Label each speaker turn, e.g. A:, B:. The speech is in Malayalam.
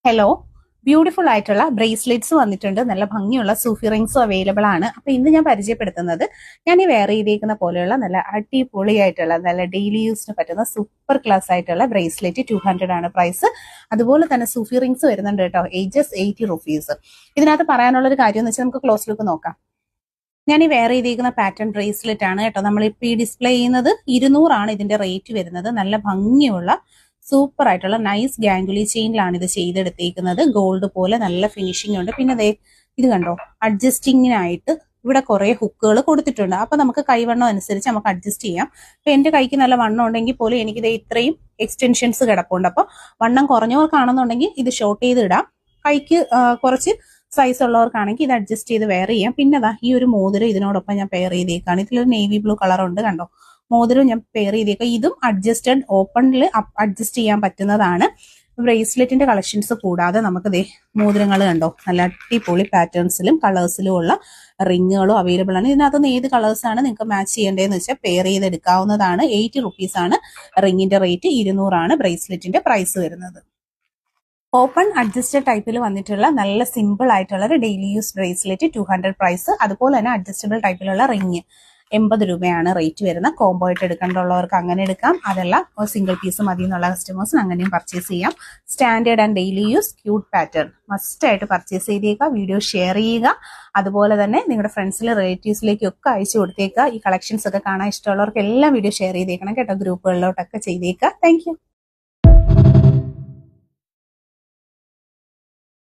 A: ഹലോ, ബ്യൂട്ടിഫുൾ ആയിട്ടുള്ള ബ്രേസ്ലെറ്റ്സ് വന്നിട്ടുണ്ട്. നല്ല ഭംഗിയുള്ള സൂഫി റിങ്സും അവൈലബിൾ ആണ്. അപ്പൊ ഇന്ന് ഞാൻ പരിചയപ്പെടുത്തുന്നത് ഞാൻ ഈ വെയർ ചെയ്തേക്കുന്ന പോലെയുള്ള നല്ല അടിപൊളിയായിട്ടുള്ള നല്ല ഡെയിലി യൂസിന് പറ്റുന്ന സൂപ്പർ ക്ലാസ് ആയിട്ടുള്ള ബ്രേസ്ലെറ്റ് 200 ആണ് പ്രൈസ്. അതുപോലെ തന്നെ സൂഫി റിങ്സ് വരുന്നുണ്ട് കേട്ടോ, ഏജസ് 80 റുപ്പീസ്. ഇതിനകത്ത് പറയാനുള്ള ഒരു കാര്യം എന്ന് വെച്ചാൽ നമുക്ക് ക്ലോസ് ലുക്ക് നോക്കാം. ഞാൻ ഈ വെയർ ചെയ്തിരിക്കുന്ന പാറ്റേൺ ബ്രേസ്ലെറ്റ് ആണ് കേട്ടോ. നമ്മളിപ്പോൾ ഈ ഡിസ്പ്ലേ ചെയ്യുന്നത് 200 ആണ് ഇതിന്റെ റേറ്റ് വരുന്നത്. നല്ല ഭംഗിയുള്ള സൂപ്പർ ആയിട്ടുള്ള നൈസ് ഗാംഗുലി ചെയിനിലാണ് ഇത് ചെയ്തെടുത്തേക്കുന്നത്. ഗോൾഡ് പോലെ നല്ല ഫിനിഷിംഗ് ഉണ്ട്. പിന്നെ ദേ ഇത് കണ്ടോ, അഡ്ജസ്റ്റിങ്ങിനായിട്ട് ഇവിടെ കുറെ ഹുക്കുകൾ കൊടുത്തിട്ടുണ്ട്. അപ്പൊ നമുക്ക് കൈവണ്ണം അനുസരിച്ച് നമുക്ക് അഡ്ജസ്റ്റ് ചെയ്യാം. ഇപ്പൊ എന്റെ കൈക്ക് നല്ല വണ്ണം ഉണ്ടെങ്കിൽ പോലും എനിക്കിത് ഇത്രയും എക്സ്റ്റൻഷൻസ് കിടപ്പുണ്ട്. അപ്പൊ വണ്ണം കുറഞ്ഞവർക്കാണെന്നുണ്ടെങ്കിൽ ഇത് ഷോർട്ട് ചെയ്ത് ഇടാം. കൈക്ക് കുറച്ച് സൈസ് ഉള്ളവർക്കാണെങ്കിൽ ഇത് അഡ്ജസ്റ്റ് ചെയ്ത് വെയർ ചെയ്യാം. പിന്നെ അതാ ഈ ഒരു മോതിരം ഇതിനോടൊപ്പം ഞാൻ പെയർ ചെയ്തേക്കാണ്. ഇതിലൊരു നേവി ബ്ലൂ കളർ ഉണ്ട് കണ്ടോ, മോതിരം ഞാൻ പെയർ ചെയ്തേക്കാം. ഇതും അഡ്ജസ്റ്റഡ് ഓപ്പണിൽ അഡ്ജസ്റ്റ് ചെയ്യാൻ പറ്റുന്നതാണ്. ബ്രേസ്ലെറ്റിന്റെ കളക്ഷൻസ് കൂടാതെ നമുക്ക് ദേ മോതിരങ്ങൾ കണ്ടോ, നല്ല അടിപൊളി പാറ്റേൺസിലും കളേഴ്സിലും ഉള്ള റിങ്ങുകളും അവൈലബിൾ ആണ്. ഇതിനകത്തുനിന്ന് ഏത് കളേഴ്സാണ് നിങ്ങൾക്ക് മാച്ച് ചെയ്യേണ്ടതെന്ന് വെച്ചാൽ പെയർ ചെയ്തെടുക്കാവുന്നതാണ്. 80 റുപ്പീസ് ആണ് റിങ്ങിന്റെ റേറ്റ്, 200 ആണ് ബ്രേസ്ലെറ്റിന്റെ പ്രൈസ് വരുന്നത്. ഓപ്പൺ അഡ്ജസ്റ്റഡ് ടൈപ്പിൽ വന്നിട്ടുള്ള നല്ല സിമ്പിൾ ആയിട്ടുള്ള ഒരു ഡെയിലി യൂസ് ബ്രേസ്ലെറ്റ് 200 പ്രൈസ്. അതുപോലെ തന്നെ അഡ്ജസ്റ്റബിൾ ടൈപ്പിലുള്ള റിങ് 80 രൂപയാണ് റേറ്റ് വരുന്നത്. കോംബോ ആയിട്ട് എടുക്കേണ്ടുള്ളവർക്ക് അങ്ങനെ എടുക്കാം. അതല്ല സിംഗിൾ പീസ് മതി എന്നുള്ള കസ്റ്റമേഴ്സിന് അങ്ങനെയും പർച്ചേസ് ചെയ്യാം. Standard and daily use cute pattern must ആയിട്ട് പർച്ചേസ് ചെയ്തേക്കുക. വീഡിയോ ഷെയർ ചെയ്യുക. അതുപോലെ തന്നെ നിങ്ങളുടെ ഫ്രണ്ട്സിലെ റിലേറ്റീവ്സിലേക്കും ഒക്കെ അയച്ചു കൊടുത്തേക്കുക. ഈ കളക്ഷൻസ് ഒക്കെ കാണാൻ ഇഷ്ടമുള്ളവർക്ക് എല്ലാം വീഡിയോ ഷെയർ ചെയ്തേക്കണം കേട്ടോ. ഗ്രൂപ്പുകളിലോട്ടൊക്കെ ചെയ്തേക്കുക. താങ്ക്